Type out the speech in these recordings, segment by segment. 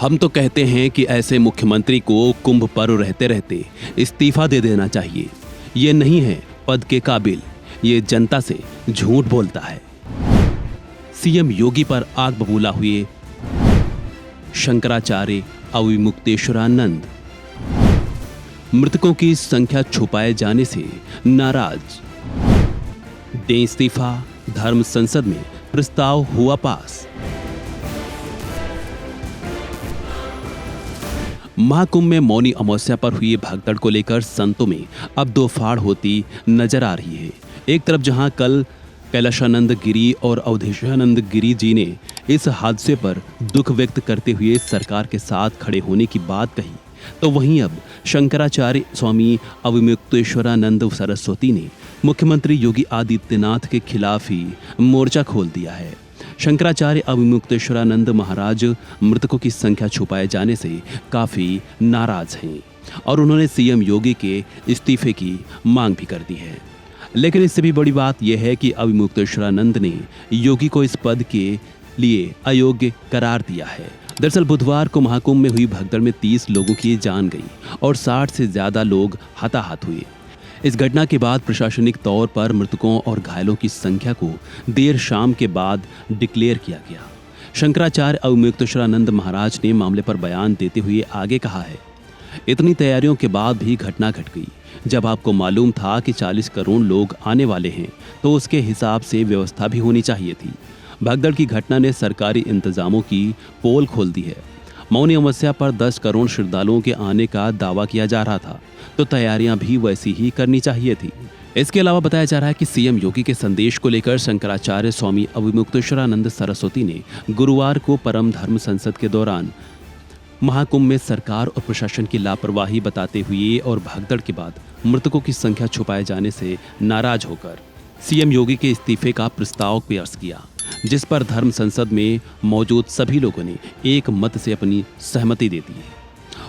हम तो कहते हैं कि ऐसे मुख्यमंत्री को कुंभ पर्व रहते रहते इस्तीफा दे देना चाहिए। ये नहीं है पद के काबिल, ये जनता से झूठ बोलता है। सीएम योगी पर आग बबूला हुए शंकराचार्य अविमुक्तेश्वरानंद। मृतकों की संख्या छुपाए जाने से नाराज। दें इस्तीफा, धर्म संसद में प्रस्ताव हुआ पास। महाकुंभ में मौनी अमावस्या पर हुई भगदड़ को लेकर संतों में अब दो फाड़ होती नजर आ रही है। एक तरफ जहां कल कैलाशानंद गिरी और अवधेशानंद गिरी जी ने इस हादसे पर दुख व्यक्त करते हुए सरकार के साथ खड़े होने की बात कही, तो वहीं अब शंकराचार्य स्वामी अविमुक्तेश्वरानंद सरस्वती ने मुख्यमंत्री योगी आदित्यनाथ के खिलाफ ही मोर्चा खोल दिया है। शंकराचार्य अविमुक्तेश्वरानंद महाराज मृतकों की संख्या छुपाए जाने से काफी नाराज हैं और उन्होंने सीएम योगी के इस्तीफे की मांग भी कर दी है। लेकिन इससे भी बड़ी बात यह है कि अविमुक्तेश्वरानंद ने योगी को इस पद के लिए अयोग्य करार दिया है। दरअसल बुधवार को महाकुंभ में हुई भगदड़ में 30 लोगों की जान गई और 60 से ज्यादा लोग हताहत हुए। इस घटना के बाद प्रशासनिक तौर पर मृतकों और घायलों की संख्या को देर शाम के बाद डिक्लेयर किया गया। शंकराचार्य अविमुक्तेश्वरानंद महाराज ने मामले पर बयान देते हुए आगे कहा है, इतनी तैयारियों के बाद भी घटना घट गई। जब आपको मालूम था कि 40 करोड़ लोग आने वाले हैं तो उसके हिसाब से व्यवस्था भी होनी चाहिए थी। भगदड़ की घटना ने सरकारी इंतजामों की पोल खोल दी है। मौनी अमावस्या पर 10 करोड़ श्रद्धालुओं के आने का दावा किया जा रहा था, तो तैयारियां भी वैसी ही करनी चाहिए थी। इसके अलावा बताया जा रहा है कि सीएम योगी के संदेश को लेकर शंकराचार्य स्वामी अविमुक्तेश्वरानंद सरस्वती ने गुरुवार को परम धर्म संसद के दौरान महाकुंभ में सरकार और प्रशासन की लापरवाही बताते हुए और भगदड़ के बाद मृतकों की संख्या छुपाए जाने से नाराज होकर सीएम योगी के इस्तीफे का प्रस्ताव पेश किया, जिस पर धर्म संसद में मौजूद सभी लोगों ने एक मत से अपनी सहमति दे दी।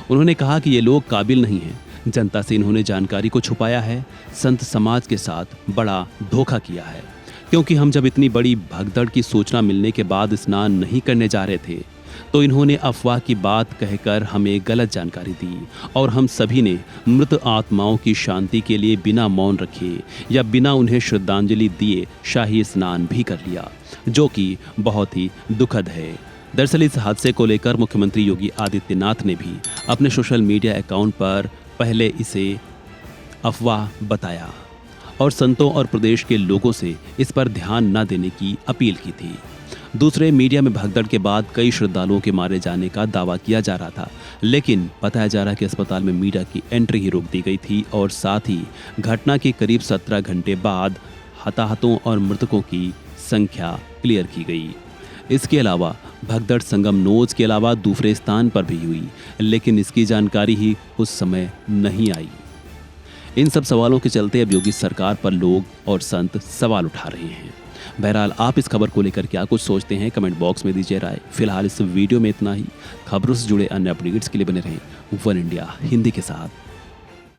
उन्होंने कहा कि ये लोग काबिल नहीं हैं, जनता से इन्होंने जानकारी को छुपाया है, संत समाज के साथ बड़ा धोखा किया है, क्योंकि हम जब इतनी बड़ी भगदड़ की सूचना मिलने के बाद स्नान नहीं करने जा रहे थे तो इन्होंने अफवाह की बात कहकर हमें गलत जानकारी दी और हम सभी ने मृत आत्माओं की शांति के लिए बिना मौन रखे या बिना उन्हें श्रद्धांजलि दिए शाही स्नान भी कर लिया, जो कि बहुत ही दुखद है। दरअसल इस हादसे को लेकर मुख्यमंत्री योगी आदित्यनाथ ने भी अपने सोशल मीडिया अकाउंट पर पहले इसे अफवाह बताया और संतों और प्रदेश के लोगों से इस पर ध्यान न देने की अपील की थी। दूसरे मीडिया में भगदड़ के बाद कई श्रद्धालुओं के मारे जाने का दावा किया जा रहा था, लेकिन बताया जा रहा है कि अस्पताल में मीडिया की एंट्री ही रोक दी गई थी और साथ ही घटना के करीब 17 घंटे बाद हताहतों और मृतकों की संख्या क्लियर की गई। इसके अलावा भगदड़ संगमनोज के अलावा दूसरे स्थान पर भी हुई, लेकिन इसकी जानकारी ही उस समय नहीं आई। इन सब सवालों के चलते अब योगी सरकार पर लोग और संत सवाल उठा रहे हैं। बहरहाल आप इस खबर को लेकर क्या कुछ सोचते हैं, कमेंट बॉक्स में दीजिए राय। फिलहाल इस वीडियो में इतना ही। खबरों से जुड़े अन्य अपडेट्स के लिए बने रहें वन इंडिया हिंदी के साथ।